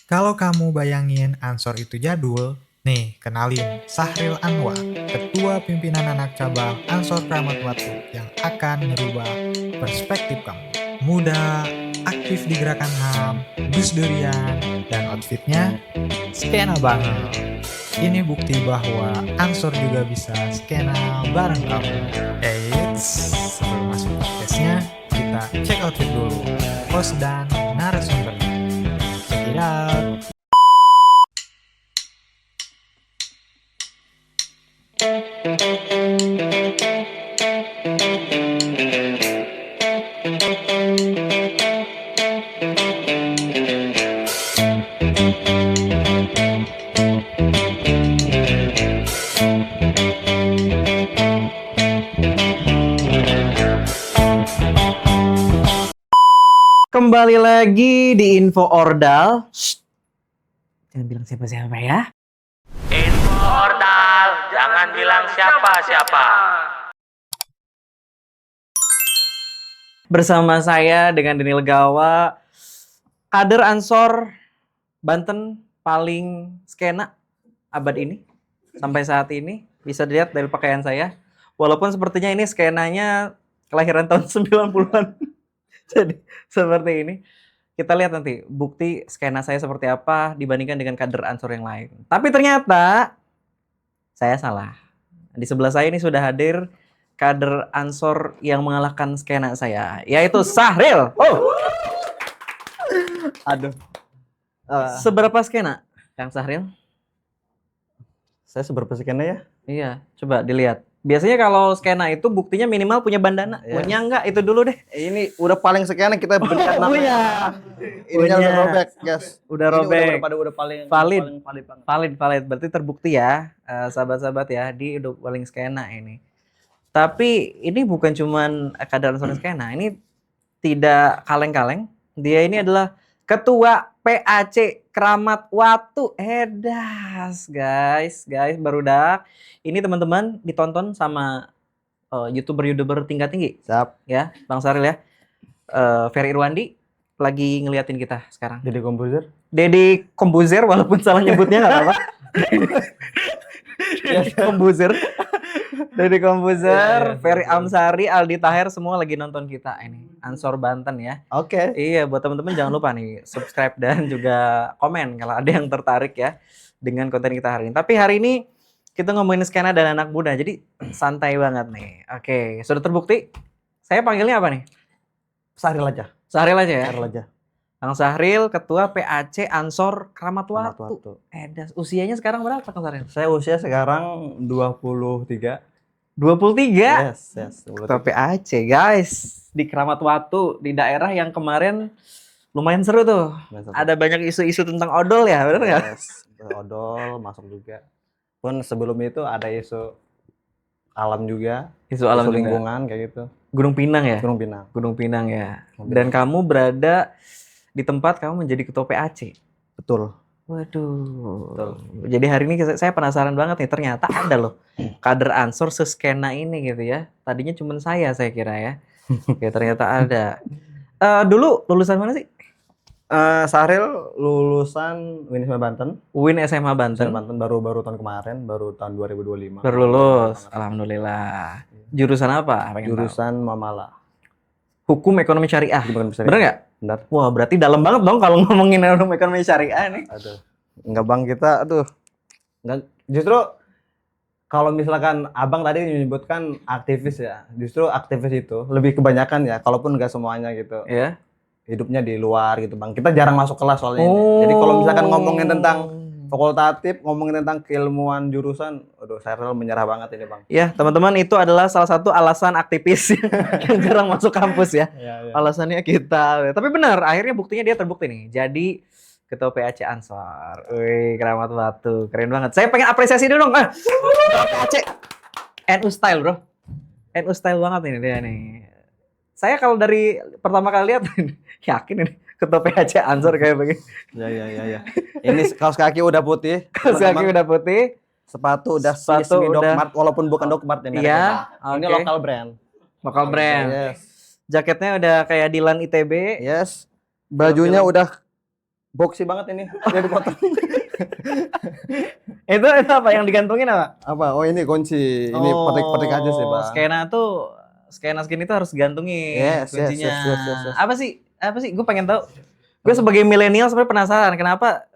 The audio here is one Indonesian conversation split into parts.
Kalau kamu bayangin Ansor itu jadul, nih kenalin Sahril Anwar, Ketua Pimpinan Anak Cabang Ansor Kramat Watu yang akan merubah perspektif kamu. Muda, aktif di gerakan HAM, Gus Durian, dan outfitnya skena banget. Ini bukti bahwa Ansor juga bisa skena bareng kamu. Eits, sebelum masuk podcastnya, kita check outfit dulu. Host dan narasumbernya. Check it out. Kembali lagi di Info Ordal. Shh. Jangan bilang siapa-siapa ya. Info Ordal, jangan bilang siapa-siapa. Bersama saya dengan Daniel Gawa, kader Ansor Banten paling skena abad ini sampai saat ini. Bisa dilihat dari pakaian saya. Walaupun sepertinya ini skenanya kelahiran tahun 90-an. Jadi seperti ini. Kita lihat nanti bukti skena saya seperti apa dibandingkan dengan kader Ansor yang lain. Tapi ternyata saya salah. Di sebelah saya ini sudah hadir kader Ansor yang mengalahkan skena saya, yaitu Sahril. Oh, Aduh, seberapa skena, Kang Sahril? saya seberapa skena ya? Iya, coba dilihat. Biasanya kalau skena itu buktinya minimal punya bandana. Iya. Punya enggak? Itu dulu deh. Ini udah paling skena kita berikan namanya. Punya. Ini udah robek, guys. Udah Ini robek. udah paling Valid. paling banget. Valid. Berarti terbukti ya, sahabat-sahabat ya, di udah paling skena ini. Tapi ini bukan cuman kader Ansor skena, ini tidak kaleng-kaleng. Dia ini adalah Ketua PAC Kramat Watu. Edas, guys, barudak. Ini teman-teman ditonton sama YouTuber tingkat tinggi Siap. ya, Bang Saril ya. Ferry Irwandi lagi ngeliatin kita sekarang. Jadi komposer. Dedi Kombuzer, walaupun salah nyebutnya nggak apa-apa. Kombuzer. Dedi Kombuzer, Iya, Ferry Amsari, Aldi Taher semua lagi nonton kita ini. Ansor Banten ya. Oke. Iya, buat teman-teman jangan lupa nih subscribe dan juga komen kalau ada yang tertarik ya dengan konten kita hari ini. Tapi hari ini kita ngomongin skena dan anak muda, jadi santai banget nih. Oke, sudah terbukti. Saya panggilnya apa nih? Sahril aja. Sahril aja ya. Sahril aja. Kang Sahril, Ketua PAC Ansor Kramat Kramat Watu. Watu. Edas, usianya sekarang berapa Kang Sahril? Saya usia sekarang 23. 23. Yes. Ketua PAC, guys. Di Kramat Watu, di daerah yang kemarin lumayan seru tuh. Ada banyak isu-isu tentang odol ya, bener nggak? Yes. Odol masuk juga. Pun sebelum itu ada isu alam juga, Isu alam isu juga. lingkungan kayak gitu. Gunung Pinang ya? Gunung Pinang. Gunung Pinang ya. Gunung Dan Pinang. kamu berada di tempat kamu menjadi ketua PAC. Betul. Waduh. Jadi hari ini saya penasaran banget nih, ternyata ada loh kader Ansor seskena ini gitu ya. Tadinya cuma saya kira ya. Oke, ternyata ada. Dulu lulusan mana sih? Sahril lulusan Unisma Banten. UIN SMA Banten. Banten baru tahun kemarin, baru tahun 2025. Baru lulus. Alhamdulillah. Jurusan apa? Pengen tahu. Jurusan Mamala. Hukum Ekonomi Syariah. Bukan bisa. Bener nggak? Benar. Wah, berarti dalam banget dong kalau ngomongin hukum ekonomi syariah nih. Aduh. Enggak Bang kita, aduh. Enggak, justru kalau misalkan Abang tadi menyebutkan aktivis ya. Justru aktivis itu lebih kebanyakan ya, kalaupun enggak semuanya gitu. Ya. Hidupnya di luar gitu, Bang. Kita jarang masuk kelas soalnya ini. Jadi kalau misalkan ngomongin tentang fakultatif, ngomongin tentang keilmuan jurusan, aduh, Sahril menyerah banget ini, Bang. Ya, teman-teman, itu adalah salah satu alasan aktivis yang jarang masuk kampus ya. Iya. Alasannya kita. Tapi benar, akhirnya buktinya dia terbukti nih. Jadi Ketua PAC Ansor. Wih, Kramat Watu. Keren banget. Saya pengen apresiasi dulu dong. Ketua PAC. NU style, bro. NU style banget ini dia nih. Saya kalau dari pertama kali lihat yakin ini Ketua PAC Ansor kayak begini. Ya. Ini kaos kaki udah putih. Kaos kaki udah putih. Sepatu udah Sepatu semi udah. Dogmart, walaupun bukan Dogmart ya. Iya, Ini oke. lokal brand. Lokal brand. Yes. Jaketnya udah kayak Dilan ITB. Yes. Bajunya udah boxy banget ini. Dia dipotong. Itu apa yang digantungin apa? Apa? Oh ini kunci. Ini petik-petik aja sih, Bang. Skena skin itu harus digantungin Yes, kuncinya. yes. Apa sih? Gue pengen tahu. Gue sebagai milenial sebenarnya penasaran kenapa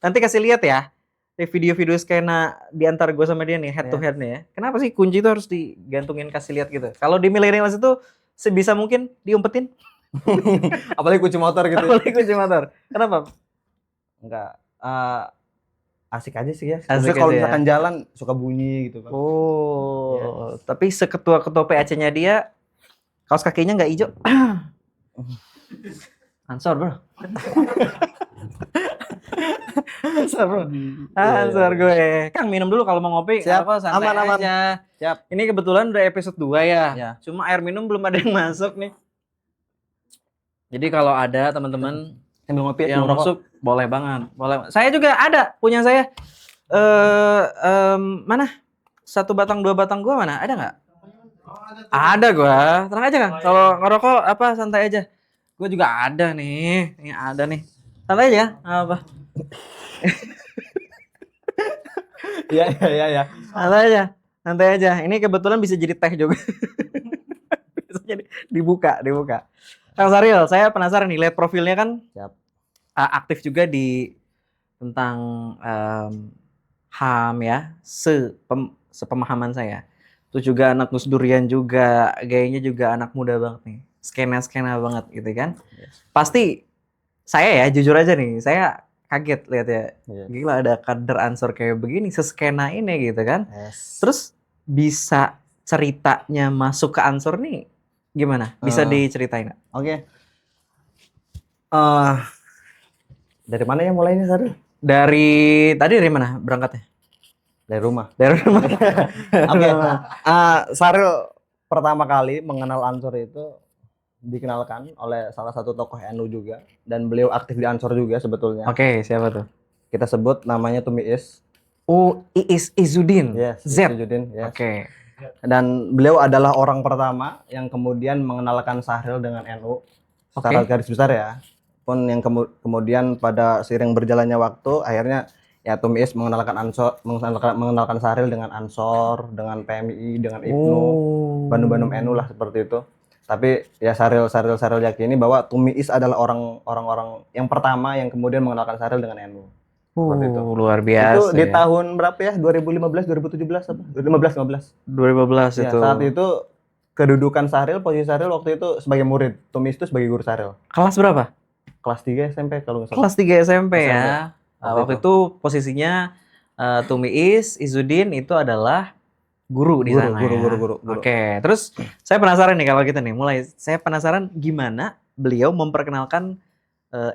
nanti kasih lihat ya di video-video skena di antara gue sama dia nih head to head nih ya. Kenapa sih kunci itu harus digantungin kasih lihat gitu? Kalau di milenial itu sebisa mungkin diumpetin. Apalagi kunci motor gitu. Apalagi kunci motor. Kenapa? Enggak. Asik aja sih ya. Asik Kalau aja ya. misalkan jalan suka bunyi gitu, Bang. Oh, tapi seketua-ketua PAC-nya dia kaos kakinya nggak hijau. Ansor bro. Ansor bro. Ansor gue. Kang minum dulu kalau mau ngopi. Siap. Apa, santai Aman. aja. Siap. Ini kebetulan udah episode 2 ya. Ya. Cuma air minum belum ada yang masuk nih. Jadi kalau ada teman-teman Sambil ngopi yang sambil ngerokok. masuk boleh banget. Boleh. Saya juga ada punya saya. Mana? 1 batang 2 batang gua mana? Ada nggak? Ada gua. Tenang aja kan. Kalau ngerokok apa santai aja. Gua juga ada nih. Ini ada nih. Santai aja. Apa? Iya. Santai aja. Santai aja. Ini kebetulan bisa jadi teh juga. Bisa jadi dibuka. Kang Saril, saya penasaran nih lihat profilnya kan. Siap. Aktif juga di tentang HAM ya, sepemahaman saya. Itu juga anak Gus Durian juga, gayanya juga anak muda banget nih. Skena banget gitu kan. Yes. Pasti saya ya jujur aja nih, saya kaget lihat ya. Iya. Gila ada kader Ansor kayak begini, seskena ini gitu kan. Yes. Terus bisa ceritanya masuk ke Ansor nih gimana? Bisa diceritain nggak? Oke. Dari mana ya mulainya, Sari? Tadi dari mana berangkatnya? Dari rumah. Dari rumah. Oke. Saril pertama kali mengenal Ansor itu dikenalkan oleh salah satu tokoh NU juga, dan beliau aktif di Ansor juga sebetulnya. Oke, siapa tuh? Kita sebut namanya Tumi Is. Oh, Izudin. Yes, Z. Judin, yes. Oke. Dan beliau adalah orang pertama yang kemudian mengenalkan Sahril dengan NU secara garis besar ya. Pun yang kemudian pada seiring berjalannya waktu akhirnya ya Tumi Is mengenalkan mengenalkan Sahril dengan Ansor, dengan PMI, dengan IPNU, Bandung NU lah seperti itu. Tapi ya Sahril yakini bahwa Tumi Is adalah orang-orang yang pertama yang kemudian mengenalkan Sahril dengan NU. Seperti itu. Luar biasa. Itu di ya. tahun berapa ya? 2015, 2017 apa? 2015. 2015 Ya, itu. saat itu kedudukan Sahril, posisi Sahril waktu itu sebagai murid, Tumi Is itu sebagai guru Sahril. Kelas berapa? Kelas 3 SMP kalau nggak salah. Kelas 3 SMP ya. Waktu Waktu itu posisinya Tumi Is, Izudin itu adalah guru di sana. Guru. Oke, terus saya penasaran nih kalau kita nih saya penasaran gimana beliau memperkenalkan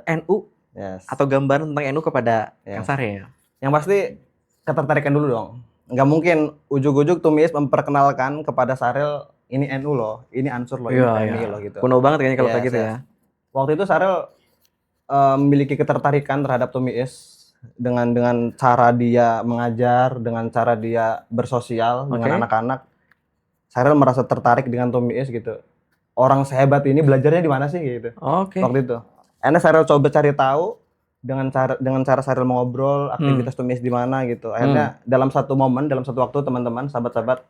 NU Yes. atau gambaran tentang NU kepada Yes. Kang Saril. Yang pasti ketertarikan dulu dong. Nggak mungkin ujuk-ujuk Tumi Is memperkenalkan kepada Sahril ini NU loh, ini Ansor loh, ini PMI loh gitu. Kuno banget kayaknya kalau Yes, kayak gitu yes. ya. Waktu itu Sahril memiliki ketertarikan terhadap Tumi Is dengan cara dia mengajar, dengan cara dia bersosial dengan anak-anak. Sahril merasa tertarik dengan Tumi Is gitu. Orang sehebat ini belajarnya di mana sih gitu. Oke. Waktu itu. Akhirnya Sahril coba cari tahu dengan cara Sahril mengobrol aktivitas Tumi Is di mana gitu. Akhirnya dalam satu momen, dalam satu waktu teman-teman, sahabat-sahabat,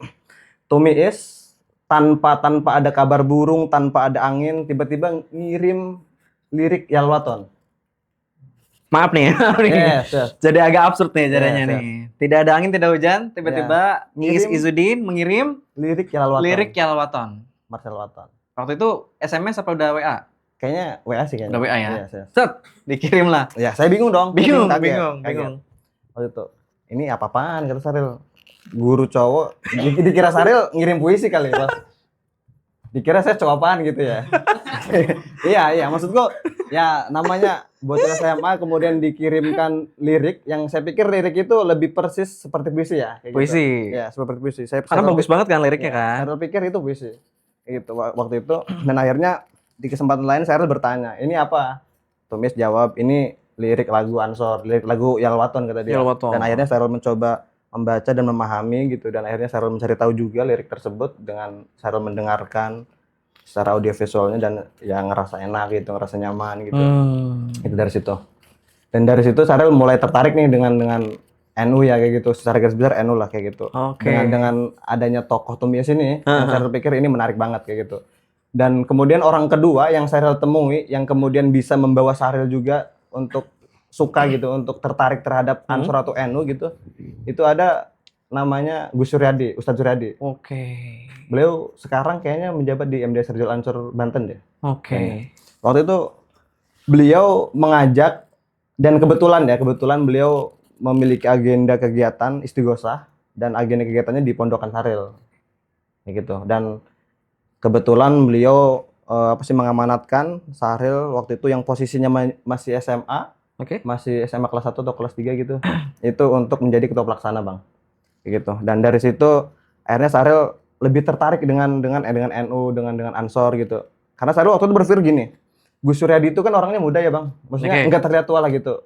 Tumi Is tanpa ada kabar burung, tanpa ada angin, tiba-tiba ngirim lirik Yalwaton. Maaf nih. Yes. Jadi agak absurd nih jadinya Yes, yes. nih. Tidak ada angin, tidak hujan, tiba-tiba Ngirim Izudin mengirim lirik Yalwaton. lirik Yalwaton. Marcel Waton. Waktu itu SMS apa udah WA? Kayaknya WA sih kayaknya. Udah WA ya? Yes. Set, dikirim lah. Ya, saya bingung dong. Bingung. Kaget. Waktu itu. Ini apa-apaan kata Sahril? Guru cowok. Dikira Sahril ngirim puisi kali ya, Mas. Dikira saya cowok apaan gitu ya. Iya, maksudku ya namanya bocah SMA kemudian dikirimkan lirik yang saya pikir lirik itu lebih persis seperti puisi ya. Kayak Puisi. Gitu. Ya, seperti puisi. Karena bagus banget kan liriknya kan. Saya pikir itu puisi. Gitu waktu itu dan akhirnya di kesempatan lain saya bertanya, "Ini apa?" Tumis jawab, "Ini lirik lagu Ansor, lirik lagu Yalwaton," kata dia. Yalwaton. Dan akhirnya saya mencoba membaca dan memahami gitu dan akhirnya saya mencari tahu juga lirik tersebut dengan saya mendengarkan secara audiovisualnya dan ya ngerasa enak gitu, ngerasa nyaman gitu. Itu dari situ. Dan dari situ Sahril mulai tertarik nih dengan NU ya kayak gitu. Secara garis besar NU lah kayak gitu. Oke. Dengan adanya tokoh Tumias ini, yang Aha. Sahril pikir ini menarik banget kayak gitu. Dan kemudian orang kedua yang Sahril temui, yang kemudian bisa membawa Sahril juga untuk suka gitu, untuk tertarik terhadap Ansor atau NU gitu, itu ada namanya Gus Suryadi, Ustadz Suryadi. Oke. Beliau sekarang kayaknya menjabat di MD Serjol Ansor Banten deh. Oke. Waktu itu beliau mengajak, dan kebetulan beliau memiliki agenda kegiatan istighosah dan agenda kegiatannya di Pondokan Sahril kayak gitu. Dan kebetulan beliau mengamanatkan Sahril waktu itu yang posisinya masih SMA, masih SMA kelas 1 atau kelas 3 gitu, itu untuk menjadi ketua pelaksana, Bang, kayak gitu. Dan dari situ akhirnya Sahril lebih tertarik dengan NU, dengan Ansor gitu. Karena Sahril waktu itu berpikir gini, Gus Suryadi itu kan orangnya muda ya, Bang. Maksudnya enggak terlihat tua lah gitu.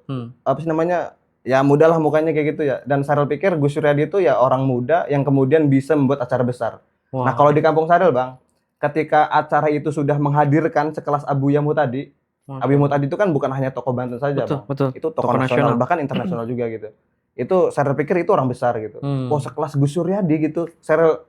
Ya muda lah mukanya kayak gitu ya. Dan Sahril pikir Gus Suryadi itu ya orang muda yang kemudian bisa membuat acara besar. Wow. Nah, kalau di kampung Sahril, Bang, ketika acara itu sudah menghadirkan sekelas Abu Yamu tadi, Abu Yamu tadi itu kan bukan hanya tokoh Banten saja, Bang. Betul. Itu tokoh nasional, bahkan internasional juga gitu. Itu Sahril pikir itu orang besar gitu. Oh, sekelas Gus Suryadi gitu.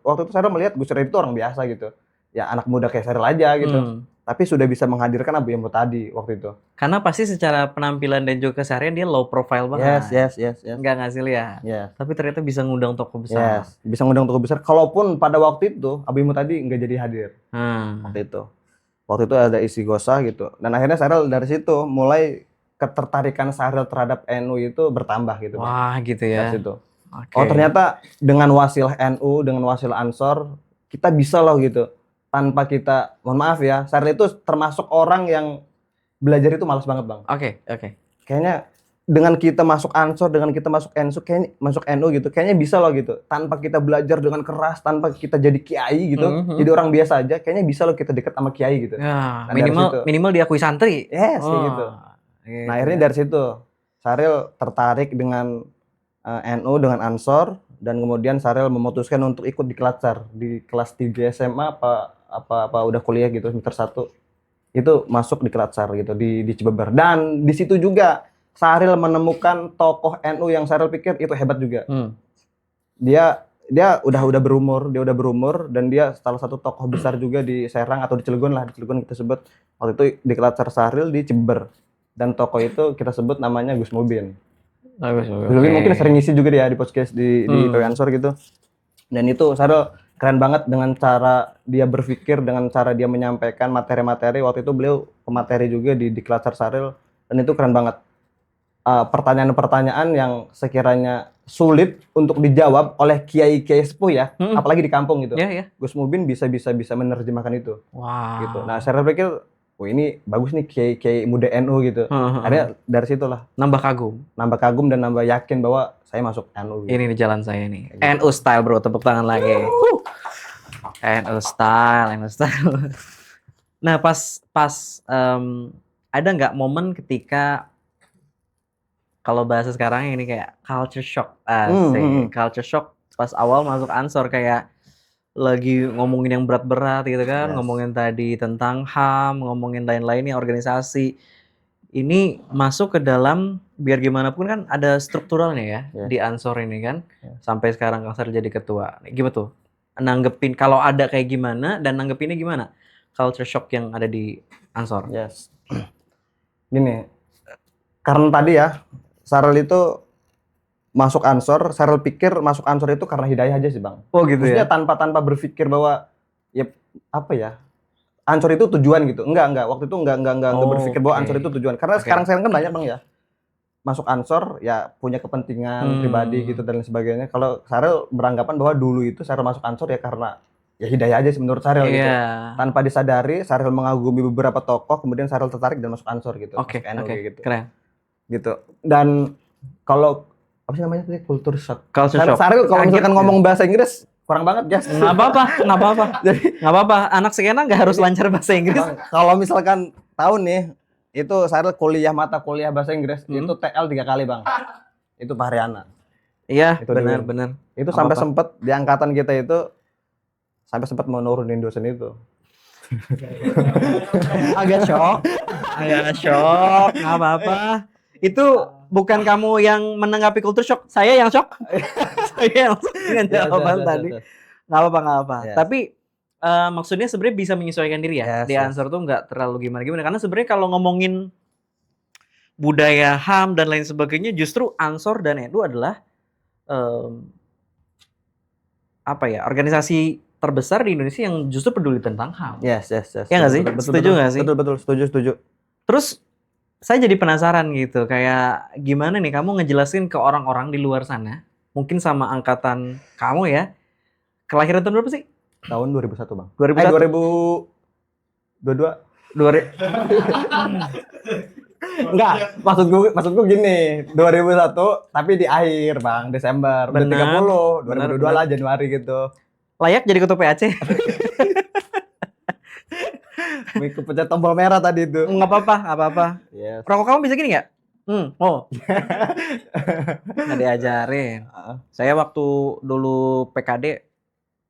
Waktu itu Sahril melihat Gus Suryadi itu orang biasa gitu. Ya anak muda kayak Sahril aja gitu. Tapi sudah bisa menghadirkan Abu Yamu tadi waktu itu. Karena pasti secara penampilan dan juga keseharian dia low profile banget. Yes. Enggak ngasih lihat. Yes. Tapi ternyata bisa ngundang tokoh besar. Yes, bisa ngundang tokoh besar. Kalaupun pada waktu itu Abu Yamu tadi nggak jadi hadir. Waktu itu ada isi gosah gitu. Dan akhirnya Sahril dari situ mulai ketertarikan Sahril terhadap NU itu bertambah gitu. Wah, gitu ya. Dari situ. Okay. Oh, ternyata dengan wasilah NU, dengan wasilah Ansor, kita bisa loh gitu. Tanpa kita, mohon maaf ya, Sahril itu termasuk orang yang belajar itu malas banget, Bang. Oke. Kayaknya dengan kita masuk Ansor, dengan kita masuk NU gitu, kayaknya bisa loh gitu. Tanpa kita belajar dengan keras, tanpa kita jadi kiai gitu, jadi orang biasa aja, kayaknya bisa loh kita dekat sama kiai gitu. Ya, minimal diakui santri. Yes, kayak gitu. Nah, akhirnya dari situ Sahril tertarik dengan NU, dengan Ansor, dan kemudian Sahril memutuskan untuk ikut di Klatsar di kelas 3 SMA apa udah kuliah gitu semester 1. Itu masuk di Klatsar gitu di Cibeber. Dan di situ juga Sahril menemukan tokoh NU yang Sahril pikir itu hebat juga. Dia udah berumur dan dia salah satu tokoh besar juga di Serang atau di Cilegon kita sebut. Waktu itu di Klatsar Sahril di Cibeber. Dan tokoh itu kita sebut namanya Gus Mubin. Gus Mubin mungkin sering ngisi juga dia di podcast di PW Ansor gitu. Dan itu Sahril keren banget dengan cara dia berpikir, dengan cara dia menyampaikan materi-materi. Waktu itu beliau pemateri juga di Klatsar Sahril, dan itu keren banget. Pertanyaan-pertanyaan yang sekiranya sulit untuk dijawab oleh kiai-kiai sepuh ya, apalagi di kampung gitu. Gus Mubin bisa menerjemahkan itu. Wow. Gitu. Nah, saya pikir, ini bagus nih kiai muda NU gitu. Akhirnya dari situlah nambah kagum dan nambah yakin bahwa saya masuk NU. Gitu. Ini di jalan saya nih. NU style, bro, tepuk tangan lagi. NU style. Nah, pas ada nggak momen ketika kalau bahasa sekarang ini kayak culture shock, culture shock pas awal masuk Ansor, kayak lagi ngomongin yang berat-berat gitu kan, ngomongin tadi tentang HAM, ngomongin lain-lainnya organisasi. Ini masuk ke dalam, biar gimana pun kan ada strukturalnya ya di Ansor ini kan, sampai sekarang Kang Sahril jadi ketua. Gimana tuh nanggepin kalau ada kayak gimana, dan nanggepinnya gimana culture shock yang ada di Ansor? Gini, karena tadi ya Sahril itu masuk Ansor, Sahril pikir masuk Ansor itu karena hidayah aja sih, Bang. Oh gitu. Maksudnya ya? tanpa berpikir bahwa Ansor itu tujuan gitu. Enggak. Waktu itu enggak berpikir bahwa Ansor itu tujuan. Karena sekarang kan banyak, Bang, ya. Masuk Ansor ya punya kepentingan pribadi gitu dan lain sebagainya. Kalau Sahril beranggapan bahwa dulu itu Sahril masuk Ansor ya karena ya hidayah aja sih menurut Sahril gitu. Tanpa disadari Sahril mengagumi beberapa tokoh, kemudian Sahril tertarik dan masuk Ansor gitu. Oke. Gitu. Keren. Gitu. Dan kalau apa sih namanya tadi, culture shock. Sahril kalau misalkan ngomong bahasa Inggris kurang banget, Jas. Nggak apa-apa. Jadi nggak apa-apa. Anak skena nggak harus lancar bahasa Inggris. Kalau misalkan tahu nih, itu Sahril mata kuliah bahasa Inggris itu TL 3 kali, Bang. Itu Pak Haryana. Iya, benar. Itu sampai sempat di angkatan kita itu sampai sempat mau nurunin dosen itu. Agak shock. Nggak apa-apa. Itu bukan kamu yang menanggapi culture shock, saya yang shock. Saya yang shock dengan jawaban tadi. Nggak apa-apa. Yes. Tapi maksudnya sebenarnya bisa menyesuaikan diri ya. Yes, Di Ansor tuh nggak terlalu gimana-gimana. Karena sebenarnya kalau ngomongin budaya HAM dan lain sebagainya, justru Ansor dan NU adalah organisasi terbesar di Indonesia yang justru peduli tentang HAM. Yes. Ya nggak sih? Setuju nggak sih? Betul, setuju. Terus saya jadi penasaran gitu, kayak gimana nih kamu ngejelasin ke orang-orang di luar sana, mungkin sama angkatan kamu ya, kelahiran tahun berapa sih? Tahun 2001, Bang. 2001? 2022. 2000. Enggak, maksudku gini, 2001 tapi di akhir, Bang, Desember. Udah Benar. 30, 2022 lah Januari gitu. Layak jadi ketua PAC? Ikut pencet tombol merah tadi itu. Nggak apa-apa. Yes. Rokok kamu bisa gini nggak? Oh. Nggak diajarin. Saya waktu dulu PKD,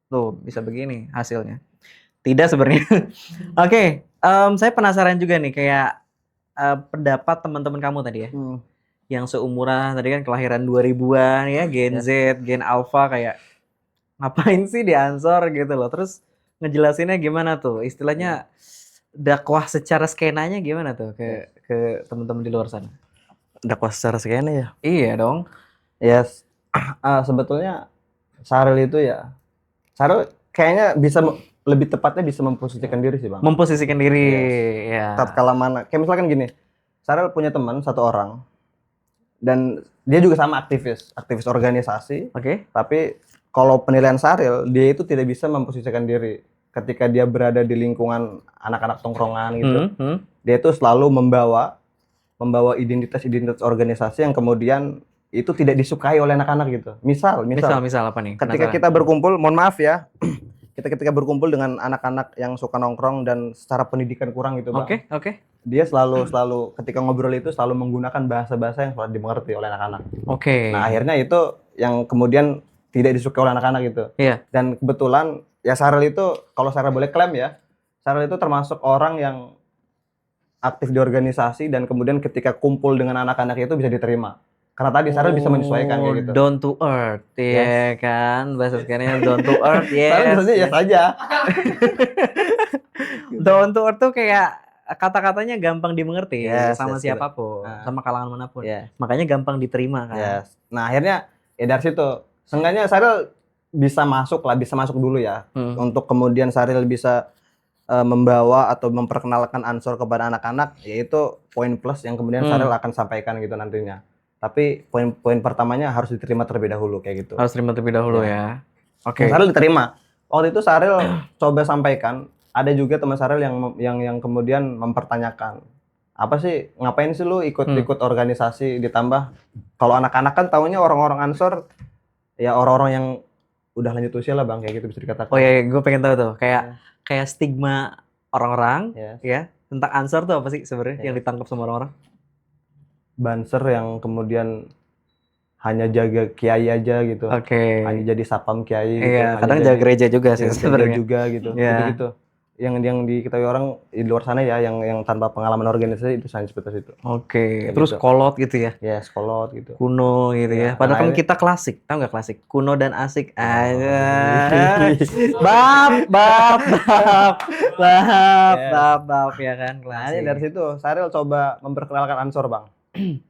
tuh bisa begini hasilnya. Tidak sebenarnya. Oke, saya penasaran juga nih, kayak pendapat teman-teman kamu tadi ya, yang seumuran tadi kan kelahiran 2000-an ya, Gen Z, Gen Alpha, kayak ngapain sih di Ansor gitu loh. Terus ngejelasinnya gimana tuh? Istilahnya dakwah secara skenanya gimana tuh ke teman-teman di luar sana? Dakwah secara skena ya. Iya dong. Yes. Sebetulnya Sahril itu ya, Sahril kayaknya bisa lebih tepatnya bisa memposisikan diri sih, Bang. Memposisikan diri, ya. Tatkala mana, kayak misalkan gini, Sahril punya teman satu orang dan dia juga sama aktivis organisasi. Oke. Tapi kalau penilaian Sahril, dia itu tidak bisa memposisikan diri ketika dia berada di lingkungan anak-anak tongkrongan gitu. Dia itu selalu membawa identitas organisasi yang kemudian itu tidak disukai oleh anak-anak gitu. Misal Misal apa nih? ketika kita berkumpul, mohon maaf ya, kita ketika berkumpul dengan anak-anak yang suka nongkrong dan secara pendidikan kurang gitu, Bang. Oke. Dia selalu ketika ngobrol itu selalu menggunakan bahasa-bahasa yang sulit dimengerti oleh anak-anak. Oke. Nah, akhirnya itu yang kemudian tidak disukai oleh anak-anak gitu. Iya. Dan kebetulan ya Sahril itu, kalau Sahril boleh klaim ya, Sahril itu termasuk orang yang aktif di organisasi dan kemudian ketika kumpul dengan anak-anak itu bisa diterima. Karena tadi Sahril bisa menyesuaikan kayak gitu. Down to earth, ya kan? Bahasa sekarang down to earth, Sahril biasanya ya saja. Down to earth tuh kayak kata-katanya gampang dimengerti sama Yes, siapapun, gitu. sama kalangan manapun. Yes. Makanya gampang diterima kan. Yes. Nah, akhirnya ya dari situ. Seenggaknya Sahril bisa masuk dulu ya. Untuk kemudian Sahril bisa membawa atau memperkenalkan Ansor kepada anak-anak, yaitu poin plus yang kemudian Sahril akan sampaikan gitu nantinya. Tapi poin pertamanya harus diterima terlebih dahulu kayak gitu. Harus terima terlebih dahulu ya. Oke. Sahril diterima. Waktu itu Sahril coba sampaikan, ada juga teman Sahril yang kemudian mempertanyakan, apa sih, ngapain sih lu ikut organisasi, ditambah kalau anak-anak kan taunya orang-orang Ansor ya orang-orang yang udah lanjut usia lah, Bang, kayak gitu bisa dikatakan. Oh iya, gue pengen tahu tuh, kayak stigma orang-orang ya tentang Ansor tuh apa sih sebenarnya yang ditangkap sama orang-orang? Banser yang kemudian hanya jaga kiai aja gitu. Oke. Hanya jadi sapam kiai gitu. Iya, kadang jaga gereja juga sih sebenarnya. Juga gitu. Iya. Gitu. Yang diketahui orang di luar sana ya, yang tanpa pengalaman organisasi itu hanya seperti itu. Oke. Kayak Terus gitu. kolot gitu ya. Ya, kolot gitu. Kuno gitu ya. Ya, Padahal kan kita klasik. Tahu nggak klasik? Kuno dan asik aja. Bab ya kan, klasik. Dari situ Sahril coba memperkenalkan Ansor, Bang.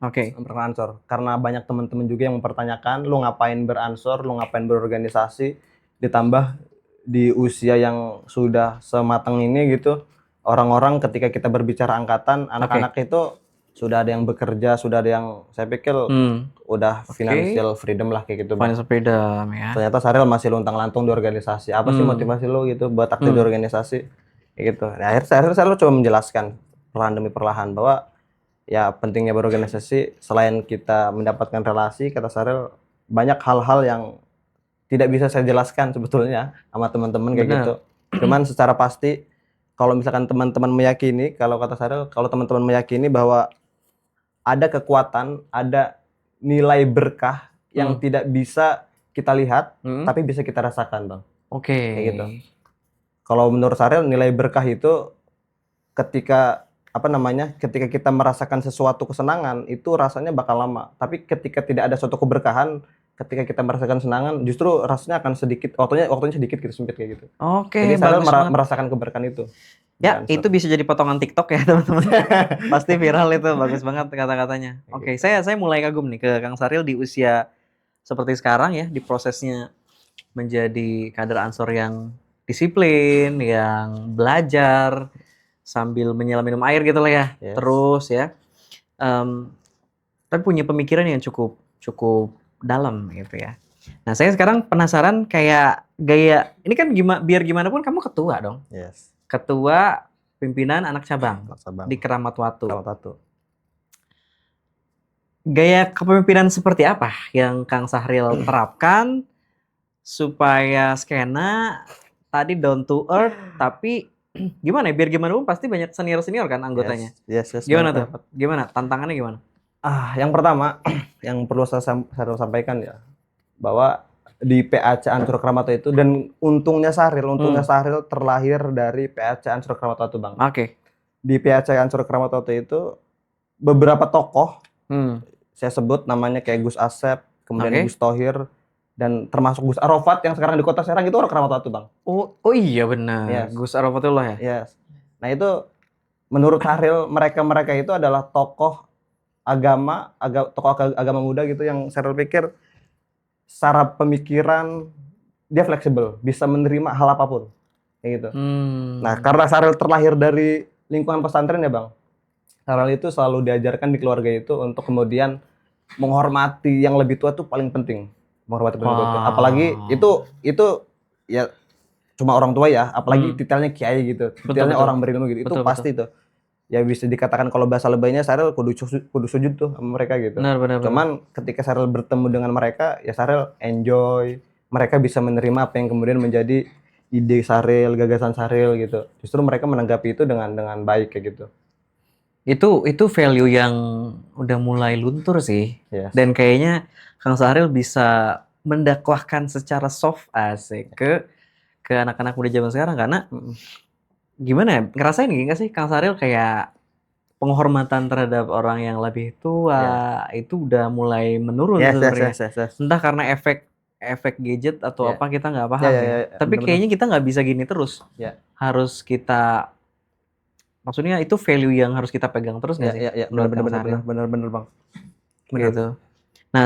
Oke. Memperkenalkan Ansor karena banyak teman-teman juga yang mempertanyakan, lu ngapain beransor, lu ngapain berorganisasi, ditambah di usia yang sudah sematang ini gitu. Orang-orang ketika kita berbicara angkatan, anak-anak itu sudah ada yang bekerja, sudah ada yang saya pikir udah financial freedom lah kayak gitu, Bang. Financial freedom ya. Ternyata Sahril masih luntang-lantung di organisasi. Apa sih motivasi lu gitu buat aktif di organisasi? Kayak gitu. Nah, akhirnya Sahril coba menjelaskan perlahan demi perlahan bahwa ya pentingnya berorganisasi, selain kita mendapatkan relasi, kata Sahril, banyak hal-hal yang tidak bisa saya jelaskan sebetulnya sama teman-teman kayak gitu. Cuman secara pasti kalau misalkan teman-teman meyakini, kalau kata Sahril, kalau teman-teman meyakini bahwa ada kekuatan, ada nilai berkah yang tidak bisa kita lihat, tapi bisa kita rasakan, Bang. Oke. Kayak gitu. Kalau menurut Sahril, nilai berkah itu ketika apa namanya, ketika kita merasakan sesuatu kesenangan itu rasanya bakal lama. Tapi ketika tidak ada suatu keberkahan, ketika kita merasakan kesenangan justru rasanya akan sedikit, waktunya sedikit gitu, sempit kayak gitu. Oke, Jadi Sahril bagus banget. merasakan keberkahan itu. Ya, Dan itu bisa jadi potongan TikTok ya teman-teman. Pasti viral itu, bagus banget kata-katanya. Oke, saya mulai kagum nih ke Kang Sahril di usia seperti sekarang ya, di prosesnya menjadi kader Ansor yang disiplin, yang belajar sambil menyelam minum air gitu lah ya. Yes. Terus ya, tapi punya pemikiran yang cukup dalam gitu ya. Nah, saya sekarang penasaran kayak gaya ini kan biar gimana pun kamu ketua dong. yes. Ketua pimpinan anak cabang Sabang. di Keramat Watu. Keramat Watu. Gaya kepemimpinan seperti apa yang Kang Sahril terapkan supaya skena tadi down to earth tapi gimana ya, biar gimana pun pasti banyak senior kan anggotanya. Yes. Gimana tuh? Gimana? Tantangannya gimana? Yang pertama yang perlu saya sampaikan ya, bahwa di PAC Ansor Keramat Watu itu, dan untungnya Sahril terlahir dari PAC Ansor Keramat Watu, Bang. Oke. Di PAC Ansor Keramat Watu itu beberapa tokoh saya sebut namanya kayak Gus Asep, kemudian Gus Thohir, dan termasuk Gus Arafat yang sekarang di Kota Serang itu orang Keramat Watu, Bang. Oh iya benar. Yes. Gus Arafatullah ya. Yes. Nah itu menurut Sahril mereka itu adalah tokoh agama muda gitu yang Sahril pikir secara pemikiran dia fleksibel, bisa menerima hal apapun, kayak gitu. Nah karena Sahril terlahir dari lingkungan pesantren ya, Bang. Sahril itu selalu diajarkan di keluarga itu untuk kemudian menghormati yang lebih tua tuh paling penting. Menghormati paling tua. Apalagi itu ya cuma orang tua ya, apalagi titelnya kiai gitu. Titelnya orang berilmu gitu. Itu pasti tuh. Ya bisa dikatakan kalau bahasa lebaynya Sahril kudu sujud tuh sama mereka gitu. Benar. Cuman ketika Sahril bertemu dengan mereka, ya Sahril enjoy. Mereka bisa menerima apa yang kemudian menjadi ide Sahril, gagasan Sahril gitu. Justru mereka menanggapi itu dengan baik kayak gitu. Itu value yang udah mulai luntur sih. Yes. Dan kayaknya Kang Sahril bisa mendakwahkan secara soft asik ke anak-anak muda zaman sekarang karena gimana ya? Ngerasain nggak sih Kang Sahril kayak penghormatan terhadap orang yang lebih tua itu udah mulai menurun sebenarnya. Yes. Entah karena efek gadget atau apa kita nggak paham ya. Tapi bener-bener. kayaknya kita nggak bisa gini terus. Harus kita maksudnya itu value yang harus kita pegang terus nggak sih? Iya, benar, Bang. Gitu. Nah,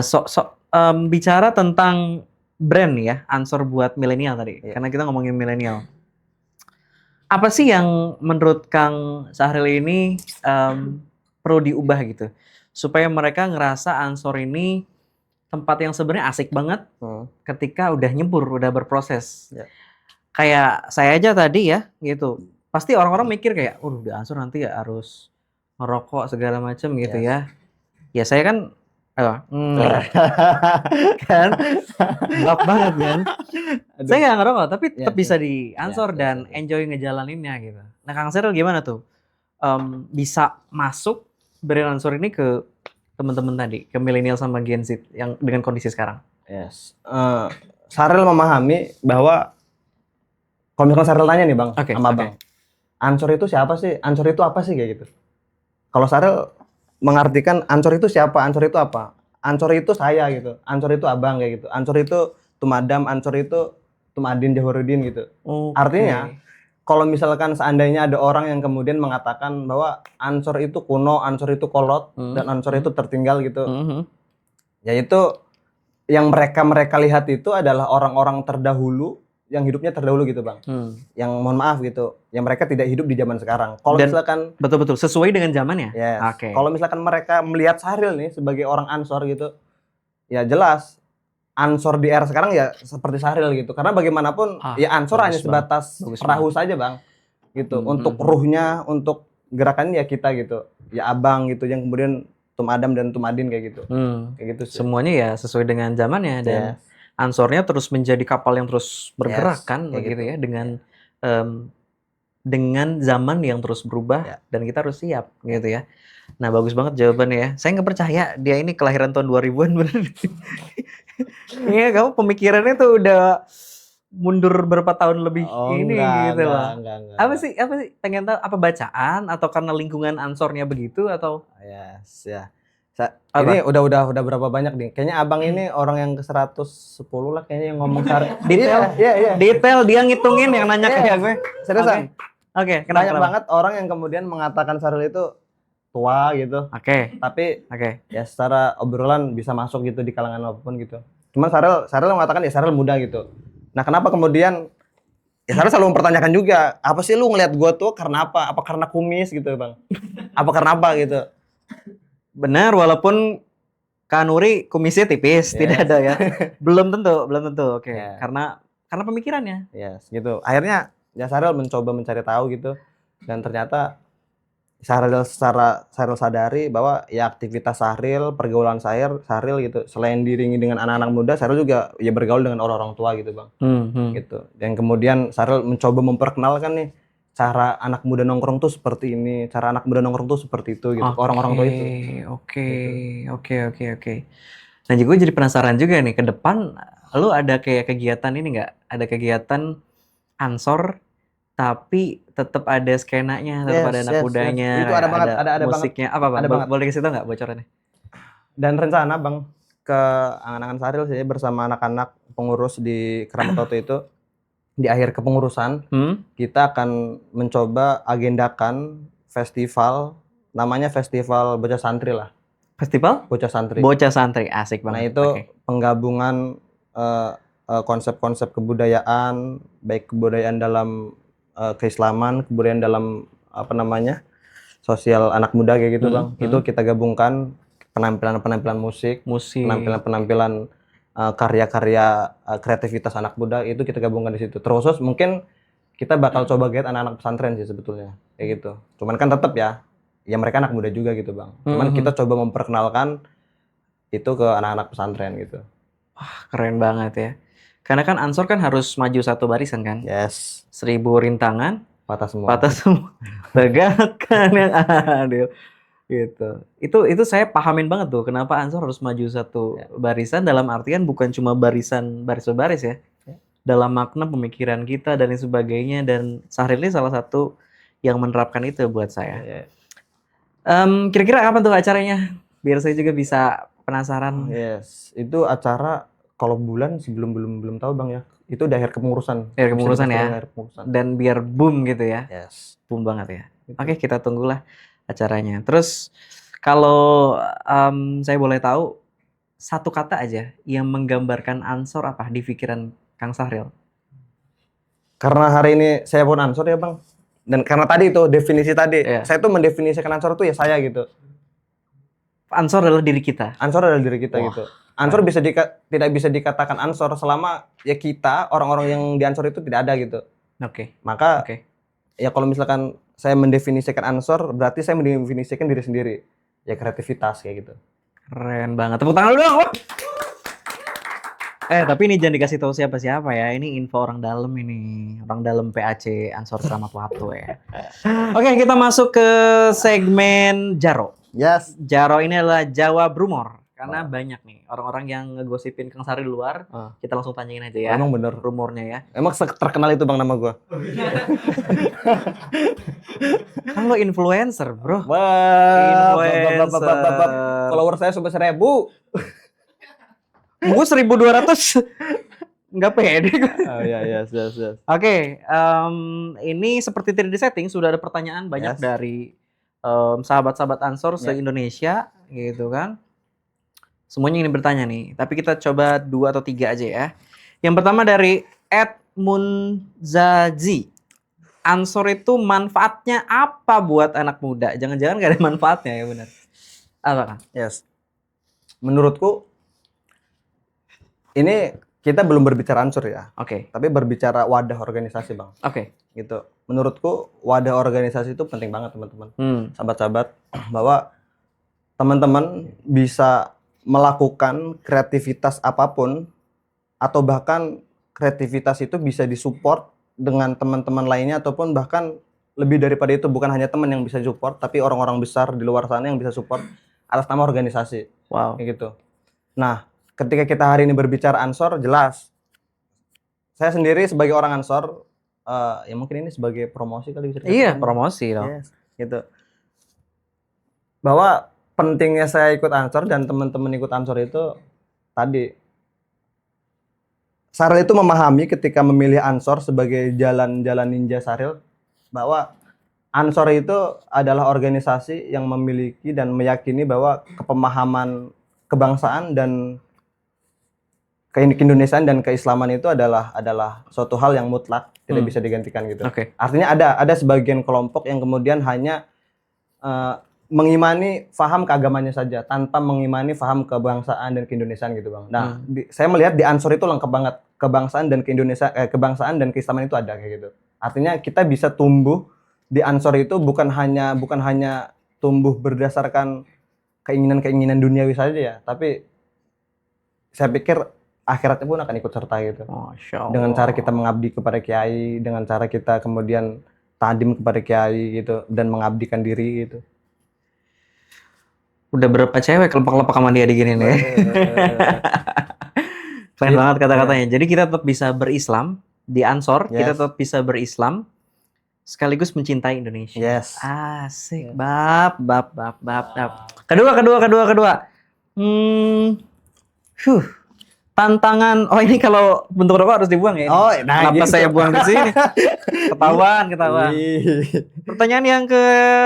bicara tentang brand ya, Ansor buat milenial tadi. Karena kita ngomongin milenial. Apa sih yang menurut Kang Sahril ini perlu diubah gitu? Supaya mereka ngerasa Ansor ini tempat yang sebenarnya asik banget ketika udah nyebur, udah berproses. Kayak saya aja tadi ya, gitu. Pasti orang-orang mikir kayak, di Ansor nanti ya harus ngerokok segala macam gitu ya. Ya saya kan, kan, gelap banget kan. Saya nggak ngerokok, tapi tetap bisa di Ansor dan enjoy ngejalaninnya gitu. Nah Kang Sahril gimana tuh? Bisa masuk brand Ansor ini ke teman-teman tadi, ke milenial sama Gen Z yang dengan kondisi sekarang? Yes. Sahril memahami bahwa kalau misalkan Sahril tanya nih Bang, sama Bang, Ansor itu siapa sih? Ansor itu apa sih kayak gitu? Kalau Sahril mengartikan Ansor itu siapa? Ansor itu apa? Ansor itu saya gitu. Ansor itu abang kayak gitu. Ansor itu Tumadam, Ansor itu Tumadin Jahoruddin gitu. Artinya kalau misalkan seandainya ada orang yang kemudian mengatakan bahwa Ansor itu kuno, Ansor itu kolot, dan Ansor itu tertinggal gitu. Ya itu yang mereka lihat itu adalah orang-orang terdahulu yang hidupnya terdahulu gitu Bang. Yang mohon maaf gitu, yang mereka tidak hidup di zaman sekarang. Kalau misalkan betul sesuai dengan zamannya. Yes. Kalau misalkan mereka melihat Sahril nih sebagai orang Ansor gitu, ya jelas Ansor di era sekarang ya seperti Sahril gitu. Karena bagaimanapun ya Ansor hanya sebatas perahu saja Bang. Gitu. Untuk ruhnya, untuk gerakannya ya kita gitu. Ya abang gitu yang kemudian Tum Adam dan Tum Adin kayak gitu. Kayak gitu sih. Semuanya ya sesuai dengan zamannya dan Ansornya terus menjadi kapal yang terus bergerak kan begitu ya dengan zaman yang terus berubah dan kita harus siap gitu ya. Nah, bagus banget jawabannya ya. Saya nggak percaya dia ini kelahiran tahun 2000-an bener. Iya, kamu pemikirannya tuh udah mundur berapa tahun lebih ini gitu loh. enggak. Apa sih pengen tahu apa bacaan atau karena lingkungan Ansornya begitu atau Yes, ya. Apa? Ini udah berapa banyak nih? Kayaknya abang ini orang yang ke 110 lah kayaknya yang ngomong Detail. Iya. detail dia ngitungin yang nanya Iya. kayak gue. Seriusan. Oke, Banyak kenapa? banget orang yang kemudian mengatakan Sahril itu tua gitu. Oke. Tapi ya secara obrolan bisa masuk gitu di kalangan apapun gitu. Cuman Sahril mengatakan ya Sahril muda gitu. Nah, kenapa kemudian ya Sahril selalu mempertanyakan juga, apa sih lu ngelihat gua tuh karena apa? Apa karena kumis gitu, Bang? Apa karena apa gitu? Benar, walaupun Kak Nuri kumisnya tipis, Yes. tidak ada ya. Belum tentu. Oke. Ya. Karena pemikirannya. Yes, gitu. Akhirnya ya Sahril mencoba mencari tahu gitu dan ternyata Sahril sadari bahwa ya aktivitas Sahril, pergaulan Sahril gitu selain diiringi dengan anak-anak muda, Sahril juga ya bergaul dengan orang-orang tua gitu, Bang. Gitu. Dan kemudian Sahril mencoba memperkenalkan nih cara anak muda nongkrong tuh seperti ini, cara anak muda nongkrong tuh seperti itu gitu, ke orang-orang tua itu. Oke. Nah, gue jadi penasaran juga nih, ke depan lu ada kayak kegiatan ini nggak? Ada kegiatan Ansor tapi tetap ada skenanya, tetap ada anak mudanya, Itu ada banget, ada musiknya. Apa Bang? Ada banget. Boleh kasih tau nggak bocorannya? Dan rencana Bang ke angan-angan Sahril sih bersama anak-anak pengurus di Keramat Watu itu di akhir kepengurusan kita akan mencoba agendakan festival, namanya Festival Bocah Santri lah. Festival? Bocah Santri. Bocah Santri, asik banget. Nah itu penggabungan konsep-konsep kebudayaan, baik kebudayaan dalam keislaman, kebudayaan dalam sosial anak muda kayak gitu Bang. Itu kita gabungkan penampilan musik, penampilan karya-karya kreativitas anak muda itu kita gabungkan di situ. Terus mungkin kita bakal coba get anak-anak pesantren sih sebetulnya kayak gitu. Cuman kan tetap ya mereka anak muda juga gitu Bang. Cuman kita coba memperkenalkan itu ke anak-anak pesantren gitu. Wah, keren banget ya. Karena kan Ansor kan harus maju satu barisan kan. Yes. 1000 rintangan Patah semua. Tegakkan yang adil. Gitu. Itu saya pahamin banget tuh kenapa Ansor harus maju satu barisan, dalam artian bukan cuma barisan baris berbaris ya. Dalam makna pemikiran kita dan lain sebagainya, dan Sahril ini salah satu yang menerapkan itu buat saya. Kira-kira kapan tuh acaranya? Biar saya juga bisa penasaran. Yes, itu acara kalau bulan sebelum belum tahu Bang ya. Itu di akhir kepengurusan. Akhir kepengurusan ya. Akhir kepengurusan. Dan biar boom gitu ya. Yes. Boom banget ya. Oke, kita tunggulah acaranya. Terus kalau saya boleh tahu satu kata aja yang menggambarkan Ansor apa di pikiran Kang Sahril? Karena hari ini saya pun Ansor ya Bang. Dan karena tadi itu definisi tadi, saya tuh mendefinisikan Ansor tuh ya saya gitu. Ansor adalah diri kita. Ansor adalah diri kita gitu. Ansor tidak bisa dikatakan Ansor selama ya kita orang-orang yang di Ansor itu tidak ada gitu. Oke. Maka ya kalau misalkan saya mendefinisikan Ansor, berarti saya mendefinisikan diri sendiri. Ya kreativitas kayak gitu. Keren banget. Tepuk tangan dulu dong. Tapi ini jangan dikasih tahu siapa-siapa ya. Ini info orang dalam ini. Orang dalam PAC Ansor Keramat Watu ya. Oke, kita masuk ke segmen Jaro. Yes. Jaro ini adalah jawab rumor. Karena banyak nih orang-orang yang ngegosipin Kang Sahril luar. Kita langsung tanyain aja ya. Emang bener rumornya ya. Emang terkenal itu Bang nama gua? Kan lo influencer, bro. Influencer. Follower saya sampai 1000. Gue 1200. Nggak pede gue. Oh iya, yes. Oke, ini seperti tidak disetting, sudah ada pertanyaan banyak dari sahabat-sahabat Ansor se-Indonesia gitu kan. Semuanya ingin bertanya nih, tapi kita coba 2 atau 3 aja ya. Yang pertama dari @munzazi. Ansor itu manfaatnya apa buat anak muda? Jangan-jangan gak ada manfaatnya ya, benar? Apa kan? Yes. Menurutku ini kita belum berbicara Ansor ya. Oke. Tapi berbicara wadah organisasi Bang. Oke. Gitu. Menurutku wadah organisasi itu penting banget teman-teman. Sahabat-sahabat, bahwa teman-teman bisa melakukan kreativitas apapun, atau bahkan kreativitas itu bisa disupport dengan teman-teman lainnya, ataupun bahkan lebih daripada itu, bukan hanya teman yang bisa support, tapi orang-orang besar di luar sana yang bisa support atas nama organisasi. Wow. Kayak gitu. Nah, ketika kita hari ini berbicara Ansor, jelas saya sendiri sebagai orang Ansor, ya mungkin ini sebagai promosi kali bisa Iya, dikatakan. promosi dong. Yes, gitu. Bahwa pentingnya saya ikut Ansor dan teman-teman ikut Ansor itu tadi Saril itu memahami ketika memilih Ansor sebagai jalan-jalan ninja Saril bahwa Ansor itu adalah organisasi yang memiliki dan meyakini bahwa kepemahaman kebangsaan dan keindonesiaan dan keislaman itu adalah suatu hal yang mutlak, tidak bisa digantikan gitu. Oke. Artinya ada sebagian kelompok yang kemudian hanya mengimani faham keagamannya saja tanpa mengimani faham kebangsaan dan keindonesiaan gitu, Bang. Nah, saya melihat di Ansor itu lengkap banget kebangsaan dan kebangsaan dan keislaman itu ada kayak gitu. Artinya kita bisa tumbuh di Ansor itu bukan hanya tumbuh berdasarkan keinginan duniawi saja ya, tapi saya pikir akhiratnya pun akan ikut serta gitu. Masya Allah. Dengan cara kita mengabdi kepada kiai, dengan cara kita kemudian tadim kepada kiai gitu dan mengabdikan diri gitu. Udah berapa cewek kelepak-lepak sama dia diginiin ya? Keren banget kata-katanya. Jadi kita tetap bisa berislam di Ansor, kita tetap bisa berislam sekaligus mencintai Indonesia. Yes. Asik, bab. Kedua. Tantangan. Oh, ini kalau bentuk rokok harus dibuang ya? Oh, nah kenapa gitu. saya buang di sini? Ketahuan. Pertanyaan yang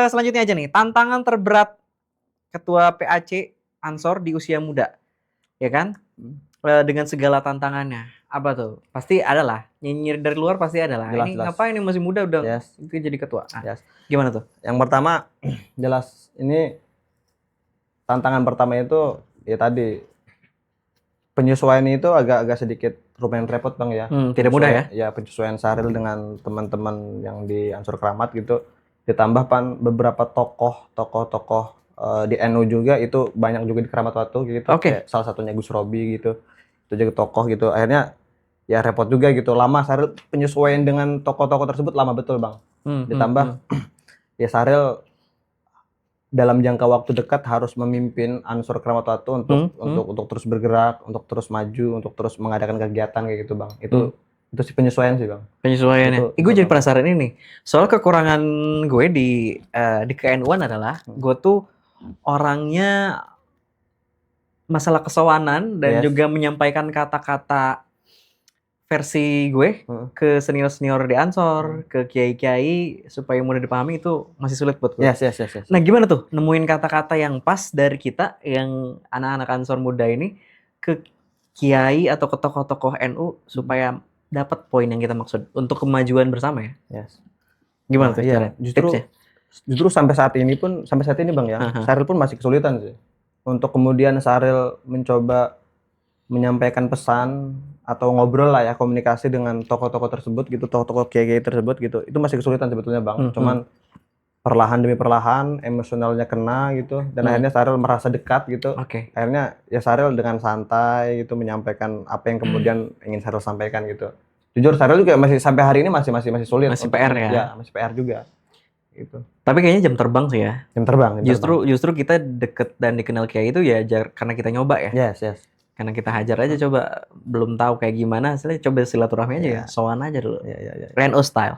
selanjutnya aja nih. Tantangan terberat Ketua PAC Ansor di usia muda, ya kan? Dengan segala tantangannya, apa tuh? Pasti ada lah. Nyinyir dari luar pasti ada lah. Ini ngapain ini masih muda udah jadi ketua? Gimana tuh? Yang pertama, jelas ini tantangan pertama itu ya tadi penyesuaian itu agak sedikit lumayan repot, Bang ya. Tidak mudah ya? Ya, penyesuaian Saril dengan teman-teman yang di Ansor Keramat gitu. Ditambah beberapa tokoh di NU juga itu banyak juga di Keramat Watu gitu. Oke. Salah satunya Gus Robi gitu. Itu juga tokoh gitu. Akhirnya ya repot juga gitu. Lama Saril penyesuaian dengan tokoh-tokoh tersebut lama betul, Bang. Ditambah ya Saril dalam jangka waktu dekat harus memimpin Ansor Keramat Watu untuk terus bergerak, untuk terus maju, untuk terus mengadakan kegiatan kayak gitu, Bang. Itu sih penyesuaian sih, Bang. Penyesuaiannya. Gue jadi penasaran ini. Soal kekurangan gue di KNU-an adalah gue tuh orangnya masalah kesowanan dan juga menyampaikan kata-kata versi gue ke senior-senior di Ansor, ke kiai-kiai supaya mudah dipahami itu masih sulit buat gue. Yes. Nah, gimana tuh nemuin kata-kata yang pas dari kita yang anak-anak Ansor muda ini ke kiai atau ke tokoh-tokoh NU supaya dapat poin yang kita maksud untuk kemajuan bersama ya? Yes. Gimana tuh? Iya, justru sampai saat ini Bang ya, Saril pun masih kesulitan sih untuk kemudian Saril mencoba menyampaikan pesan atau ngobrol lah ya, komunikasi dengan tokoh-tokoh tersebut gitu, tokoh-tokoh kiai tersebut gitu. Itu masih kesulitan sebetulnya, Bang. Cuman perlahan demi perlahan emosionalnya kena gitu dan akhirnya Saril merasa dekat gitu. Akhirnya ya Saril dengan santai gitu menyampaikan apa yang kemudian ingin Saril sampaikan gitu. Jujur Saril juga masih sampai hari ini masih sulit. Masih PR ya? Ya, masih PR juga. Gitu. Tapi kayaknya jam terbang sih ya. Jam terbang. Justru kita deket dan dikenal kiai itu ya karena kita nyoba ya. Yes. Karena kita hajar aja coba, belum tahu kayak gimana hasilnya, coba silaturahmi aja ya, sowan aja dulu. NU style.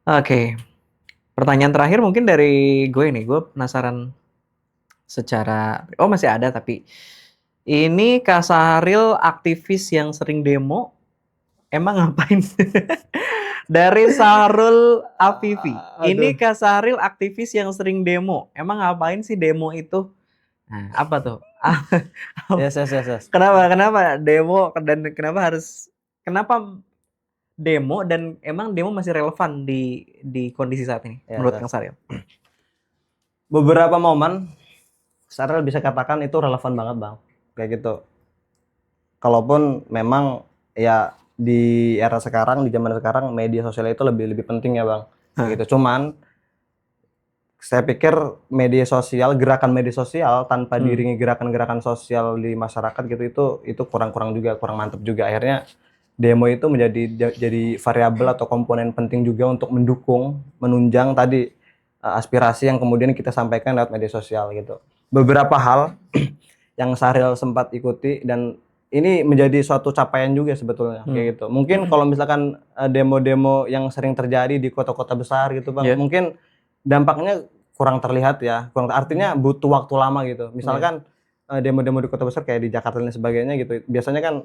Oke. Pertanyaan terakhir mungkin dari gue nih, gue penasaran secara masih ada tapi ini Kak Sahril aktivis yang sering demo, emang ngapain? Dari Sahrul Afifi. Ini Kak Sahril aktivis yang sering demo. Emang ngapain sih demo itu? Nah, apa tuh? Yes. Kenapa demo dan kenapa demo dan emang demo masih relevan di kondisi saat ini menurut Kang Sahril? Beberapa momen Sahril bisa katakan itu relevan banget, Bang. Kayak gitu. Kalaupun memang ya di era sekarang, di zaman sekarang media sosial itu lebih penting ya, Bang. Gitu. Cuman saya pikir gerakan media sosial tanpa diiringi gerakan-gerakan sosial di masyarakat gitu itu kurang mantap juga. Akhirnya demo itu jadi variabel atau komponen penting juga untuk menunjang tadi aspirasi yang kemudian kita sampaikan lewat media sosial gitu. Beberapa hal yang Sahril sempat ikuti dan ini menjadi suatu capaian juga sebetulnya kayak gitu. Mungkin kalau misalkan demo-demo yang sering terjadi di kota-kota besar gitu Bang, Iya. mungkin dampaknya kurang terlihat ya. Artinya butuh waktu lama gitu. Misalkan demo-demo di kota besar kayak di Jakarta dan sebagainya gitu. Biasanya kan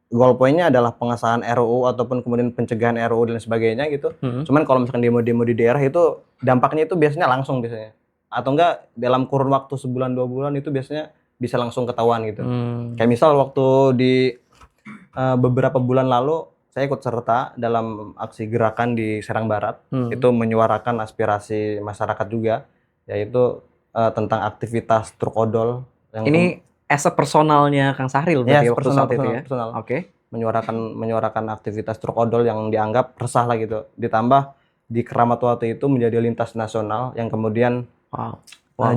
goal point-nya adalah pengesahan RUU ataupun kemudian pencegahan RUU dan sebagainya gitu. Cuman kalau misalkan demo-demo di daerah itu dampaknya itu biasanya langsung biasanya. Atau enggak dalam kurun waktu sebulan 2 bulan itu biasanya bisa langsung ketahuan gitu. Kayak misal waktu di beberapa bulan lalu saya ikut serta dalam aksi gerakan di Serang Barat, itu menyuarakan aspirasi masyarakat juga, yaitu tentang aktivitas truk odol. Yang Ini as a personalnya Kang Sahril berarti waktu saat itu ya? personal. Oke. Menyuarakan aktivitas truk odol yang dianggap resah lah gitu. Ditambah di Keramat Watu itu menjadi lintas nasional yang kemudian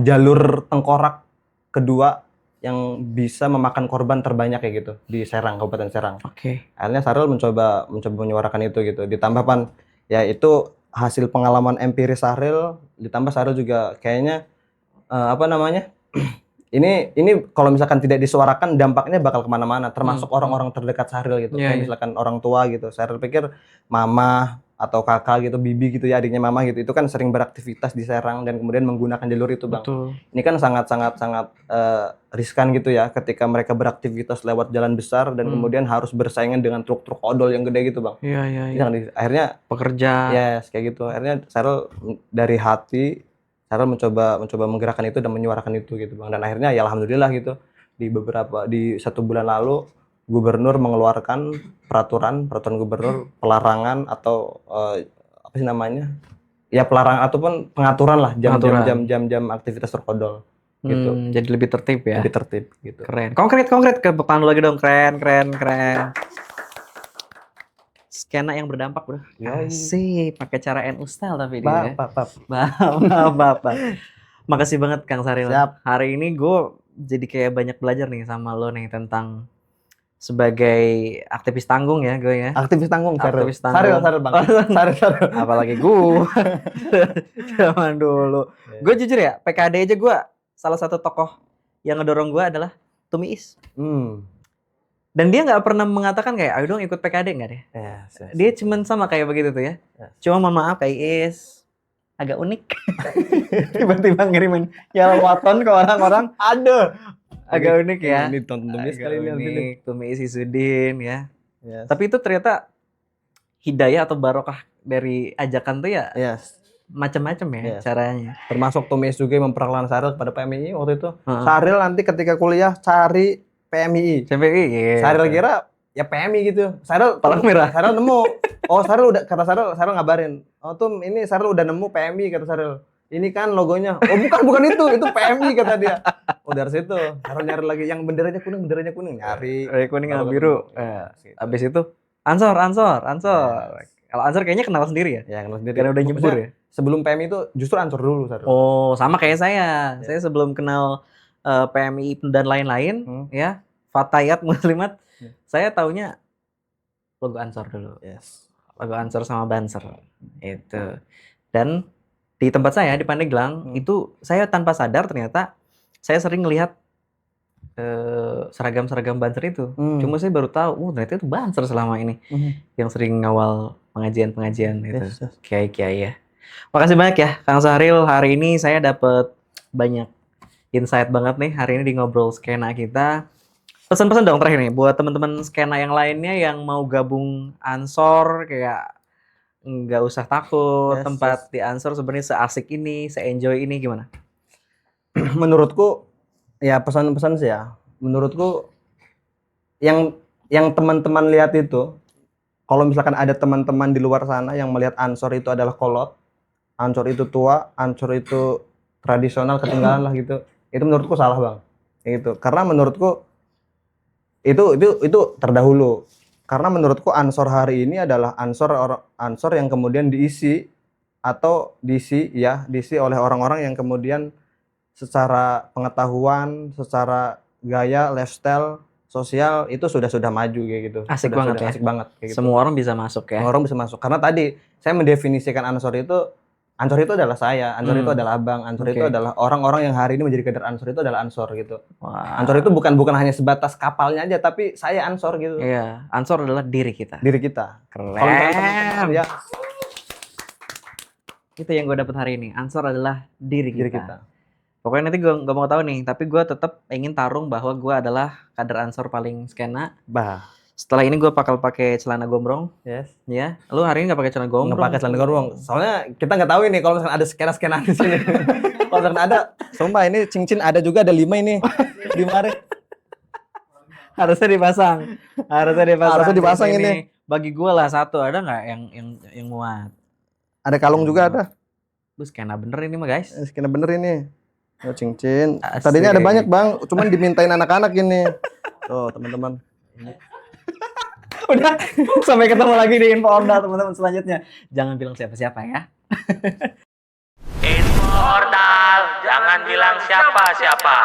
jalur tengkorak kedua yang bisa memakan korban terbanyak kayak gitu di Serang, Kabupaten Serang. Oke. Akhirnya Sahril mencoba menyuarakan itu gitu. Ditambah pan ya itu hasil pengalaman empiris Sahril, ditambah Sahril juga kayaknya ini kalau misalkan tidak disuarakan dampaknya bakal kemana-mana, termasuk orang-orang terdekat Sahril gitu. Iya, Kayak misalkan orang tua gitu. Sahril pikir mama atau kakak gitu, bibi gitu ya, adiknya mama gitu, itu kan sering beraktivitas di Serang dan kemudian menggunakan jalur itu Bang. Betul. Ini kan sangat riskan gitu ya ketika mereka beraktivitas lewat jalan besar dan kemudian harus bersaingan dengan truk-truk odol yang gede gitu Bang. Iya. Akhirnya Pekerja. kayak gitu. Akhirnya Sahril dari hati Sahril mencoba menggerakkan itu dan menyuarakan itu gitu Bang. Dan akhirnya ya alhamdulillah gitu di 1 bulan lalu gubernur mengeluarkan peraturan gubernur pelarangan atau apa sih namanya? Ya pelarangan ataupun pengaturan lah jam aktivitas truk odol gitu. Jadi lebih tertib ya. Lebih tertib gitu. Keren. Konkret ke depan lu lagi dong. Keren. Skena yang berdampak bro. Asik. Pakai cara NU style tapi dia. Bapak. Makasih banget Kang Sahril. Siap. Hari ini gue jadi kayak banyak belajar nih sama lo nih tentang sebagai aktivis tanggung ya gue ya. Aktivis tanggung Sahril. Aktivis tanggung. Sahril Bang. Sahril. Apalagi gue zaman dulu. Gue jujur ya, PKD aja gue salah satu tokoh yang ngedorong gue adalah Tumi Is. Dan dia nggak pernah mengatakan kayak ayo dong ikut PKD, nggak deh. Dia cuman sama kayak begitu tuh ya. Cuma mohon maaf kayak Is agak unik. Tiba-tiba ngirimin yellow waton ke orang-orang. Aduh. Agak unik ya. Ini tonton Tumi Is kali ini. Tumi Is Isudin ya. Tapi itu ternyata hidayah atau barokah dari ajakan tuh ya. Macam-macam ya caranya. Termasuk Tumi Is juga memperkenalkan Sahril kepada PMII waktu itu. Sahril nanti ketika kuliah cari PMII. Sahril kira ya PMI gitu. Sahril palang merah. Sahril nemu. Oh Sahril udah kata Sahril ngabarin. Oh tuh ini Sahril udah nemu PMI kata Sahril. Ini kan logonya. Oh bukan itu PMI kata dia. Oh dari situ Sahril nyari lagi yang benderanya kuning nyari. Kuning sama biru. Abis itu Ansor. Kalau Ansor kayaknya kenal sendiri ya. Ya kenal sendiri. Karena udah nyebur ya. Sebelum PMI itu justru Ansor dulu Sahril. Oh sama kayak saya. Saya sebelum kenal PMI dan lain-lain ya. Fatayat Muslimat. Saya taunya logo Ansor dulu. Logo Ansor sama Banser. Itu. Dan di tempat saya di Pandeglang itu saya tanpa sadar ternyata saya sering ngelihat seragam-seragam Banser itu. Cuma saya baru tahu, ternyata itu Banser selama ini yang sering ngawal pengajian-pengajian itu. Kiai-kiai ya. Makasih banyak ya Kang Sahril. Hari ini saya dapat banyak insight banget nih hari ini di ngobrol skena kita. Pesan-pesan dong terakhir nih buat teman-teman skena yang lainnya yang mau gabung Ansor kayak nggak usah takut tempat di Ansor sebenarnya seasik ini, se-enjoy ini gimana? Menurutku ya pesan-pesan sih ya. Menurutku yang teman-teman lihat itu kalau misalkan ada teman-teman di luar sana yang melihat Ansor itu adalah kolot, Ansor itu tua, Ansor itu tradisional ketinggalan lah gitu. Itu menurutku salah Bang. Gitu. Karena menurutku itu terdahulu. Karena menurutku Ansor hari ini adalah Ansor yang kemudian diisi oleh orang-orang yang kemudian secara pengetahuan, secara gaya, lifestyle, sosial itu sudah maju kayak gitu. Asik banget kayak gitu. Semua orang bisa masuk ya. Semua orang bisa masuk. Karena tadi saya mendefinisikan Ansor itu Ansor itu adalah saya, Ansor itu adalah Abang, Ansor itu Oke. adalah orang-orang yang hari ini menjadi kader Ansor itu adalah Ansor gitu. Wah. Ansor itu bukan hanya sebatas kapalnya aja, tapi saya Ansor gitu. Iya, Ansor adalah diri kita. Diri kita. Keren. Kalau misalnya teman-teman ya Itu yang gue dapet hari ini. Ansor adalah diri kita. diri kita. Pokoknya nanti gue nggak mau tahu nih, tapi gue tetap ingin tarung bahwa gue adalah kader Ansor paling skena. Bah, Setelah ini gue bakal pakai celana gombrong, yes. ya. Lu hari ini nggak pakai celana gombrong? Nggak pakai celana gombrong. Soalnya kita nggak tahu ini kalau misalkan ada skena-skena di sini. Kalau misalkan ada, sumpah ini cincin ada juga, ada 5 ini. 5 hari. Harusnya dipasang. Harusnya dipasang Di sini. ini. Bagi gue lah satu, ada nggak yang muat? Ada kalung juga ada. Lu skena bener ini mah guys. Skena bener ini. Oh, cincin. Asik. Tadinya ada banyak, Bang. Cuman dimintain anak-anak ini. Tuh, teman-teman. Udah, sampai ketemu lagi di info ordal teman-teman selanjutnya. Jangan bilang siapa-siapa ya. Info Ordal, jangan bilang siapa-siapa.